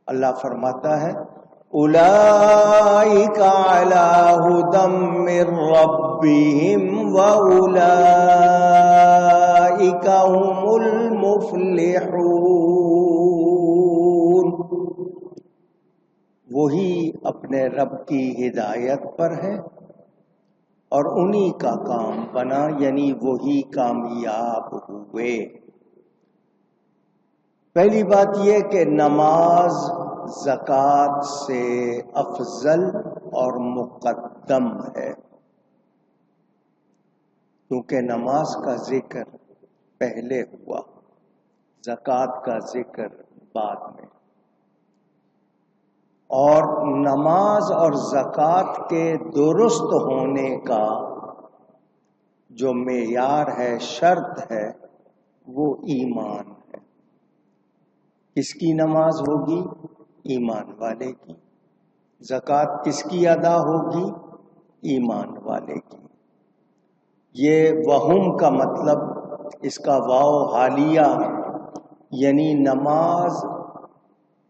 اللہ فرماتا ہے اولئک علی ھدی من ربہم واولئک ھم المفلحون، وہی اپنے رب کی ہدایت پر ہے اور انہی کا کام بنا، یعنی وہی کامیاب ہوئے۔ پہلی بات یہ کہ نماز زکوٰۃ سے افضل اور مقدم ہے، کیونکہ نماز کا ذکر پہلے ہوا، زکوٰۃ کا ذکر بعد میں۔ اور نماز اور زکوٰۃ کے درست ہونے کا جو معیار ہے، شرط ہے، وہ ایمان ہے۔ کس کی نماز ہوگی؟ ایمان والے کی۔ زکوٰۃ کس کی ادا ہوگی؟ ایمان والے کی۔ یہ وہم کا مطلب اس کا واو حالیہ، یعنی نماز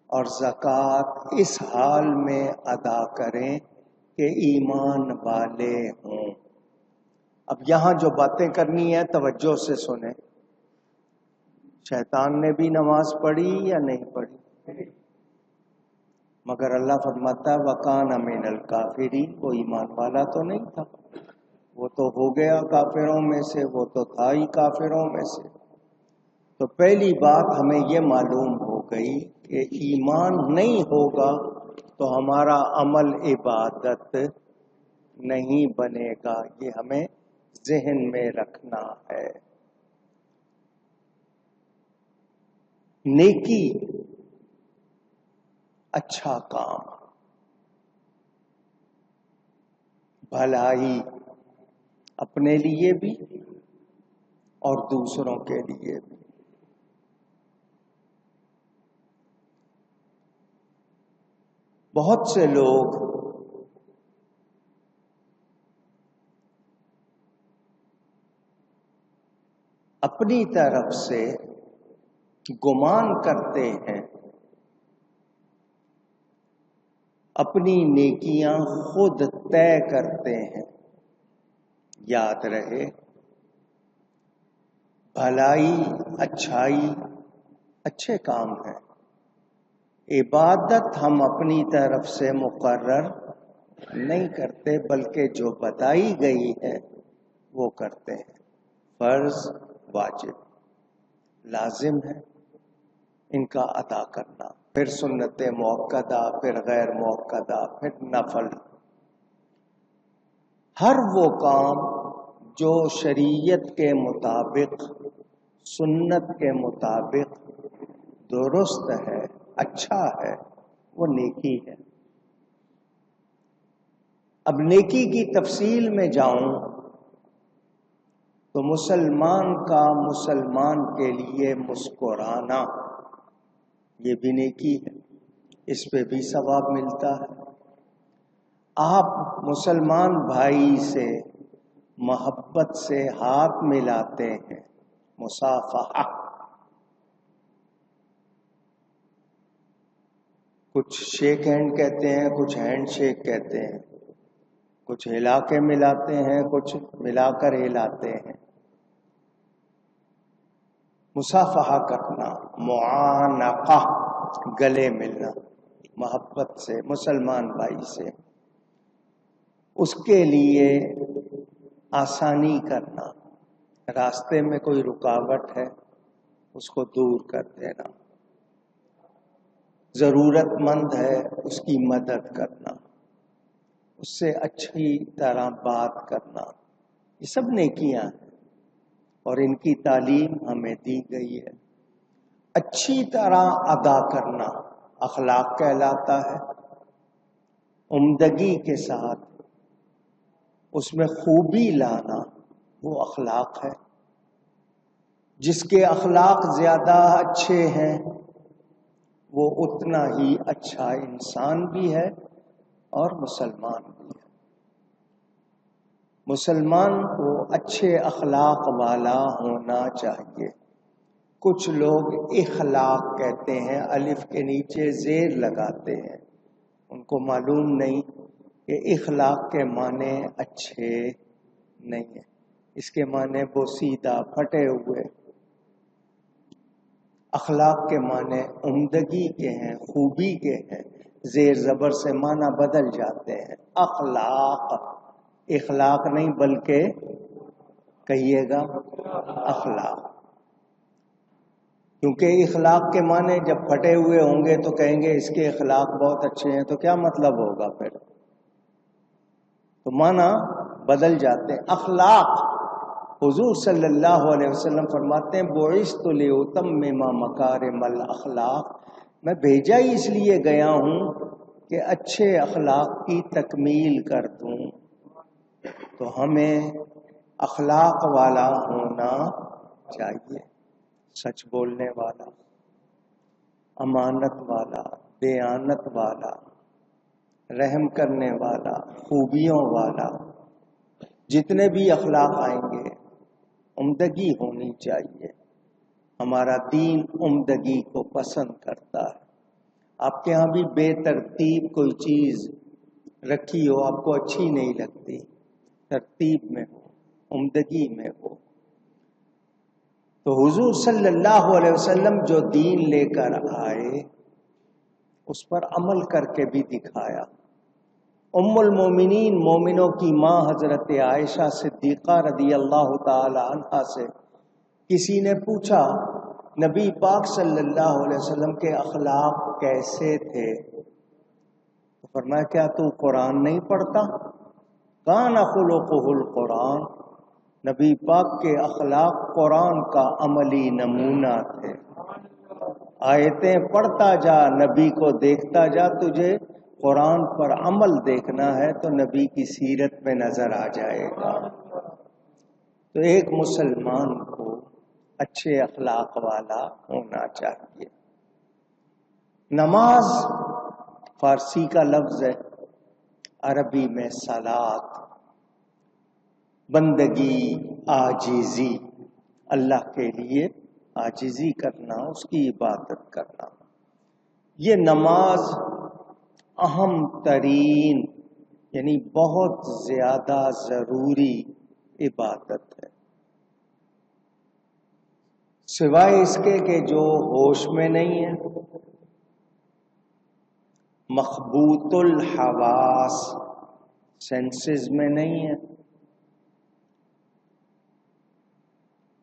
اور زکوٰۃ اس حال میں ادا کریں کہ ایمان والے ہوں۔ اب یہاں جو باتیں کرنی ہے توجہ سے سنیں۔ شیطان نے بھی نماز پڑھی یا نہیں پڑھی؟ مگر اللہ فرماتا ہے وَكَانَ مِنَ الْكَافِرِينَ، وہ ایمان والا تو نہیں تھا، وہ تو ہو گیا کافروں میں سے، وہ تو تھا ہی کافروں میں سے۔ تو پہلی بات ہمیں یہ معلوم ہو گئی کہ ایمان نہیں ہوگا تو ہمارا عمل عبادت نہیں بنے گا، یہ ہمیں ذہن میں رکھنا ہے۔ نیکی، اچھا کام، بھلائی اپنے لیے بھی اور دوسروں کے لیے بھی۔ بہت سے لوگ اپنی طرف سے گمان کرتے ہیں، اپنی نیکیاں خود طے کرتے ہیں۔ یاد رہے، بھلائی، اچھائی اچھے کام ہیں، عبادت ہم اپنی طرف سے مقرر نہیں کرتے، بلکہ جو بتائی گئی ہے وہ کرتے ہیں۔ فرض، واجب، لازم ہے ان کا ادا کرنا، پھر سنت مؤکدہ، پھر غیر مؤکدہ، پھر نفل۔ ہر وہ کام جو شریعت کے مطابق، سنت کے مطابق درست ہے، اچھا ہے، وہ نیکی ہے۔ اب نیکی کی تفصیل میں جاؤں تو مسلمان کا مسلمان کے لیے مسکرانا، یہ بھی نیکی ہے، اس پہ بھی ثواب ملتا ہے۔ آپ مسلمان بھائی سے محبت سے ہاتھ ملاتے ہیں، مصافحہ، کچھ شیک ہینڈ کہتے ہیں، کچھ ہینڈ شیک کہتے ہیں، کچھ ہلا کے ملاتے ہیں، کچھ ملا کر ہلاتے ہیں۔ مصافحہ کرنا، معانقہ، گلے ملنا، محبت سے مسلمان بھائی سے، اس کے لیے آسانی کرنا، راستے میں کوئی رکاوٹ ہے اس کو دور کر دینا، ضرورت مند ہے اس کی مدد کرنا، اس سے اچھی طرح بات کرنا، یہ سب نیکیاں ہیں اور ان کی تعلیم ہمیں دی گئی ہے۔ اچھی طرح ادا کرنا اخلاق کہلاتا ہے، عمدگی کے ساتھ اس میں خوبی لانا وہ اخلاق ہے۔ جس کے اخلاق زیادہ اچھے ہیں وہ اتنا ہی اچھا انسان بھی ہے اور مسلمان بھی ہے۔ مسلمان کو اچھے اخلاق والا ہونا چاہیے۔ کچھ لوگ اخلاق کہتے ہیں، الف کے نیچے زیر لگاتے ہیں، ان کو معلوم نہیں کہ اخلاق کے معنی اچھے نہیں ہیں، اس کے معنی بوسیدہ پھٹے ہوئے۔ اخلاق کے معنی عمدگی کے ہیں، خوبی کے ہیں، زیر زبر سے معنی بدل جاتے ہیں۔ اخلاق، اخلاق نہیں بلکہ کہیے گا اخلاق، کیونکہ اخلاق کے معنی جب پھٹے ہوئے ہوں گے تو کہیں گے اس کے اخلاق بہت اچھے ہیں، تو کیا مطلب ہوگا پھر؟ تو معنی بدل جاتے ہیں۔ اخلاق، حضور صلی اللہ علیہ وسلم فرماتے ہیں بعثت لأتمم مکارم الاخلاق، میں بھیجا ہی اس لیے گیا ہوں کہ اچھے اخلاق کی تکمیل کر دوں۔ تو ہمیں اخلاق والا ہونا چاہیے، سچ بولنے والا، امانت والا، دیانت والا، رحم کرنے والا، خوبیوں والا، جتنے بھی اخلاق آئیں گے عمدگی ہونی چاہیے۔ ہمارا دین عمدگی کو پسند کرتا ہے۔ آپ کے ہاں بھی بے ترتیب کوئی چیز رکھی ہو، آپ کو اچھی نہیں لگتی، ترتیب میں ہو، عمدگی میں ہو۔ تو حضور صلی اللہ علیہ وسلم جو دین لے کر آئے اس پر عمل کر کے بھی دکھایا۔ ام المومنین، مومنوں کی ماں حضرت عائشہ صدیقہ رضی اللہ تعالی عنہا سے کسی نے پوچھا نبی پاک صلی اللہ علیہ وسلم کے اخلاق کیسے تھے؟ تو فرمایا کیا تو قرآن نہیں پڑھتا؟ کان خلقہ القرآن، نبی پاک کے اخلاق قرآن کا عملی نمونہ تھے۔ آیتیں پڑھتا جا، نبی کو دیکھتا جا، تجھے قرآن پر عمل دیکھنا ہے تو نبی کی سیرت میں نظر آ جائے گا۔ تو ایک مسلمان کو اچھے اخلاق والا ہونا چاہیے۔ نماز فارسی کا لفظ ہے، عربی میں صلاۃ، بندگی، عاجزی، اللہ کے لیے عاجزی کرنا، اس کی عبادت کرنا۔ یہ نماز اہم ترین یعنی بہت زیادہ ضروری عبادت ہے، سوائے اس کے کہ جو ہوش میں نہیں ہے، مخبوط الحواس، سینسز میں نہیں ہے،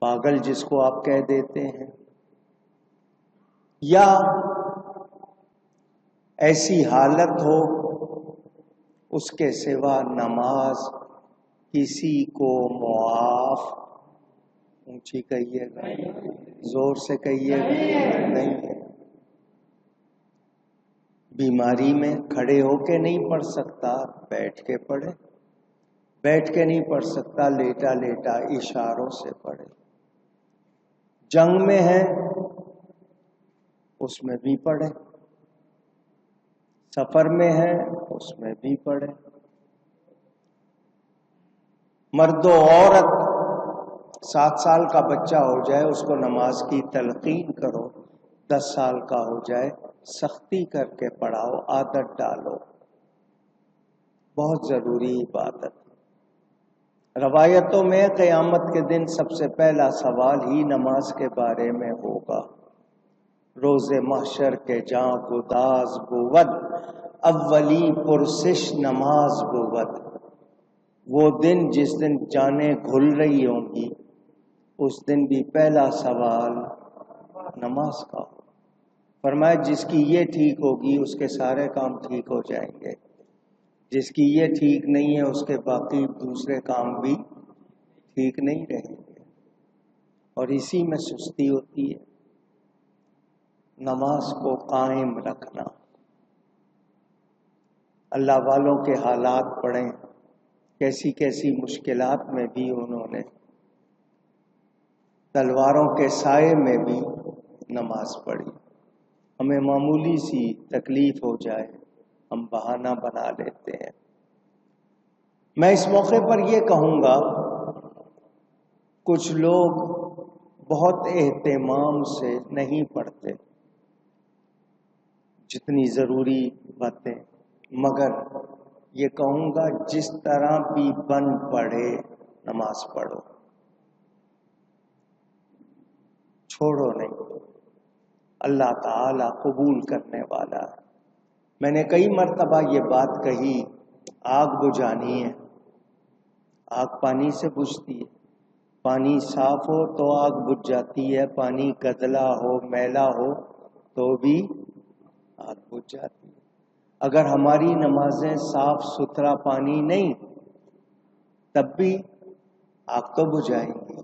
پاگل جس کو آپ کہہ دیتے ہیں، یا ایسی حالت ہو اس کے سوا نماز کسی کو معاف، اونچی کہیے گا، زور سے کہیے گا، نہیں ہے۔ بیماری میں کھڑے ہو کے نہیں پڑھ سکتا، بیٹھ کے پڑھے، بیٹھ کے نہیں پڑھ سکتا، لیٹا لیٹا اشاروں سے پڑھے۔ جنگ میں ہے اس میں بھی پڑھے، سفر میں ہے اس میں بھی پڑھے۔ مرد و عورت، 7 سال کا بچہ ہو جائے اس کو نماز کی تلقین کرو، 10 سال کا ہو جائے سختی کر کے پڑھاؤ، عادت ڈالو، بہت ضروری عبادت۔ روایتوں میں قیامت کے دن سب سے پہلا سوال ہی نماز کے بارے میں ہوگا۔ روز محشر کے جاں گداز بود، اولی پرسش نماز بود۔ وہ دن جس دن جانیں گھل رہی ہوں گی، اس دن بھی پہلا سوال نماز کا ہو۔ فرمایا جس کی یہ ٹھیک ہوگی اس کے سارے کام ٹھیک ہو جائیں گے، جس کی یہ ٹھیک نہیں ہے اس کے باقی دوسرے کام بھی ٹھیک نہیں رہیں گے، اور اسی میں سستی ہوتی ہے۔ نماز کو قائم رکھنا، اللہ والوں کے حالات پڑھیں، کیسی کیسی مشکلات میں بھی انہوں نے تلواروں کے سائے میں بھی نماز پڑھی۔ ہمیں معمولی سی تکلیف ہو جائے ہم بہانہ بنا لیتے ہیں۔ میں اس موقع پر یہ کہوں گا، کچھ لوگ بہت اہتمام سے نہیں پڑھتے جتنی ضروری باتیں، مگر یہ کہوں گا جس طرح بھی بن پڑھے نماز پڑھو، چھوڑو نہیں، اللہ تعالی قبول کرنے والا ہے۔ میں نے کئی مرتبہ یہ بات کہی، آگ بجھانی ہے، آگ پانی سے بجھتی ہے، پانی صاف ہو تو آگ بجھ جاتی ہے، پانی گدلا ہو میلا ہو تو بھی آگ بجھ جاتی ہے۔ اگر ہماری نمازیں صاف ستھرا پانی نہیں تب بھی آگ تو بجھائیں گی۔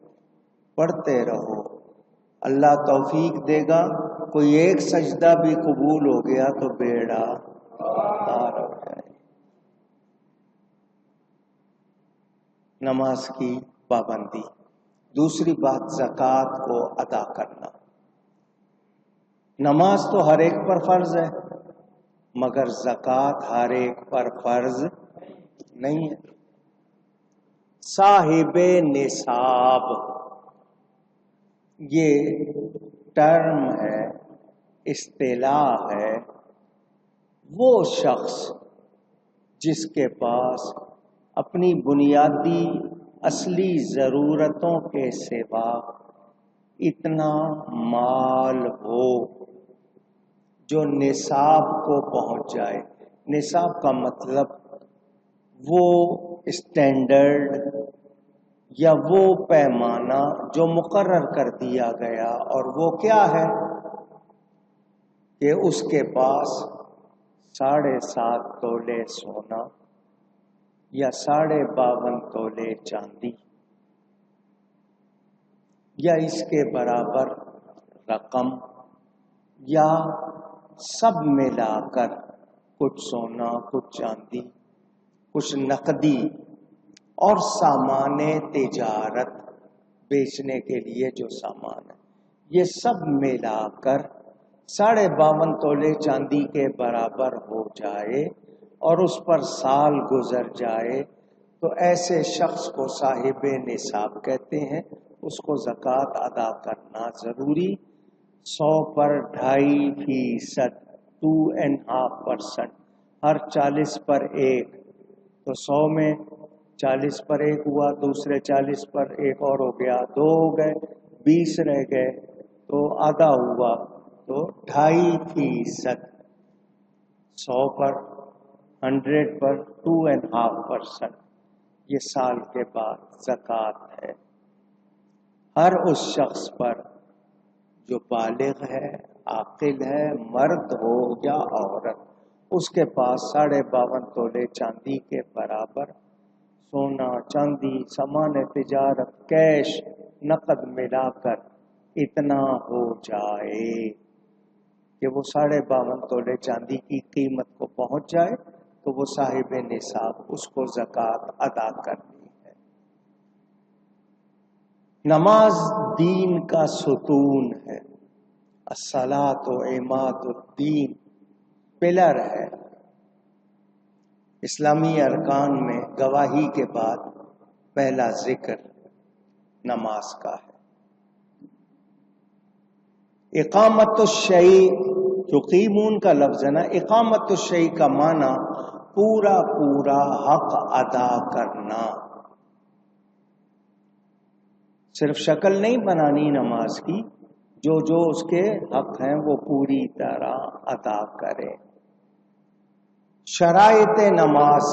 پڑھتے رہو، اللہ توفیق دے گا۔ کوئی ایک سجدہ بھی قبول ہو گیا تو بیڑا پار ہو جائے۔ نماز کی پابندی۔ دوسری بات زکوٰۃ کو ادا کرنا۔ نماز تو ہر ایک پر فرض ہے، مگر زکوٰۃ ہر ایک پر فرض نہیں ہے۔ صاحب نصاب یہ ٹرم ہے، اصطلاح ہے، وہ شخص جس کے پاس اپنی بنیادی اصلی ضرورتوں کے سوا اتنا مال ہو جو نصاب کو پہنچ جائے۔ نصاب کا مطلب وہ اسٹینڈرڈ یا وہ پیمانہ جو مقرر کر دیا گیا، اور وہ کیا ہے کہ اس کے پاس 7.5 تولے سونا یا 52.5 تولے چاندی یا اس کے برابر رقم، یا سب ملا کر کچھ سونا، کچھ چاندی، کچھ نقدی اور سامان تجارت بیچنے کے لیے جو سامان ہے، یہ سب ملا کر 52.5 تولے چاندی کے برابر ہو جائے اور اس پر سال گزر جائے تو ایسے شخص کو صاحب نصاب کہتے ہیں۔ اس کو زکوٰۃ ادا کرنا ضروری۔ 100 پر 2.5%، 2.5%، ہر 40 پر 1، تو 100 میں 40 پر 1 ہوا، دوسرے 40 پر 1 اور ہو گیا، 2 ہو گئے، 20 رہ گئے تو آدھا ہوا، تو 2.5%، 100 پر 100 پر 2.5%، یہ سال کے بعد زکوٰۃ ہے۔ ہر اس شخص پر جو بالغ ہے، عاقل ہے، مرد ہو یا عورت، اس کے پاس 52.5 تولے چاندی کے برابر سونا، چاندی، سامان تجارت، کیش، نقد ملا کر اتنا ہو جائے کہ وہ 52.5 تولے چاندی کی قیمت کو پہنچ جائے تو وہ صاحب نصاب، اس کو زکوٰۃ ادا کرنی ہے۔ نماز دین کا ستون ہے، الصلاۃ عماد الدین، پلر ہے۔ اسلامی ارکان میں گواہی کے بعد پہلا ذکر نماز کا ہے۔ اقامت الشیء، یقیمون کا لفظ ہے نا، اقامت الشیء کا معنی پورا پورا حق ادا کرنا۔ صرف شکل نہیں بنانی نماز کی، جو جو اس کے حق ہیں وہ پوری طرح ادا کرے۔ شرائط نماز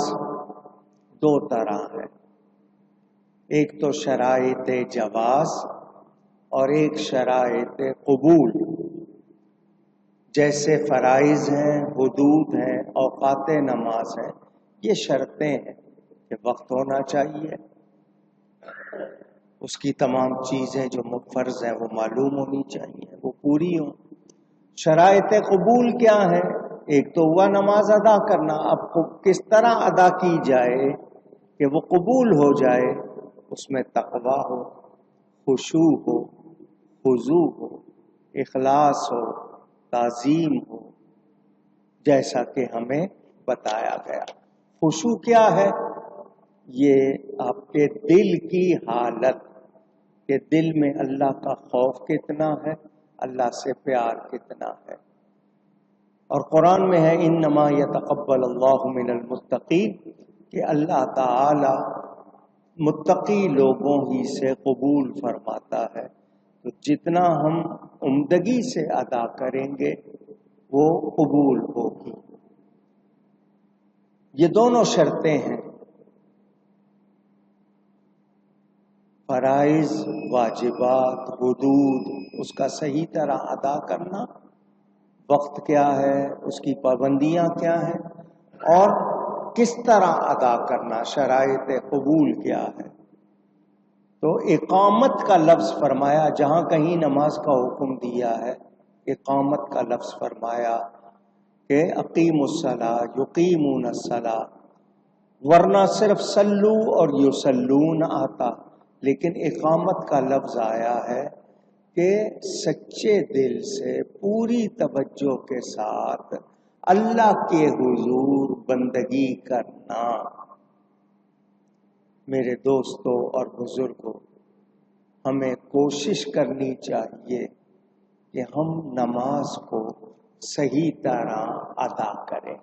2 طرح ہے، ایک تو شرائط جواز اور ایک شرائط قبول۔ جیسے فرائض ہیں، حدود ہیں، اوقات نماز ہیں، یہ شرطیں ہیں کہ وقت ہونا چاہیے، اس کی تمام چیزیں جو فرض ہیں وہ معلوم ہونی چاہیے، وہ پوری ہوں۔ شرائط قبول کیا ہے؟ ایک تو ہوا نماز ادا کرنا، اب کس طرح ادا کی جائے کہ وہ قبول ہو جائے؟ اس میں تقویٰ ہو، خشوع ہو، خضوع ہو، اخلاص ہو، تعظیم ہو، جیسا کہ ہمیں بتایا گیا۔ خشوع کیا ہے؟ یہ آپ کے دل کی حالت، کہ دل میں اللہ کا خوف کتنا ہے، اللہ سے پیار کتنا ہے۔ اور قرآن میں ہے انما یتقبل اللہ من المتقین، کہ اللہ تعالی متقی لوگوں ہی سے قبول فرماتا ہے۔ تو جتنا ہم عمدگی سے ادا کریں گے وہ قبول ہوگی۔ یہ دونوں شرطیں ہیں، فرائض، واجبات، حدود، اس کا صحیح طرح ادا کرنا، وقت کیا ہے، اس کی پابندیاں کیا ہیں، اور کس طرح ادا کرنا، شرائط قبول کیا ہے۔ تو اقامت کا لفظ فرمایا، جہاں کہیں نماز کا حکم دیا ہے اقامت کا لفظ فرمایا کہ اقیم الصلاۃ یقیمون الصلاۃ، ورنہ صرف صلو اور یصلون آتا، لیکن اقامت کا لفظ آیا ہے کہ سچے دل سے پوری توجہ کے ساتھ اللہ کے حضور بندگی کرنا۔ میرے دوستوں اور بزرگوں، ہمیں کوشش کرنی چاہیے کہ ہم نماز کو صحیح طرح ادا کریں۔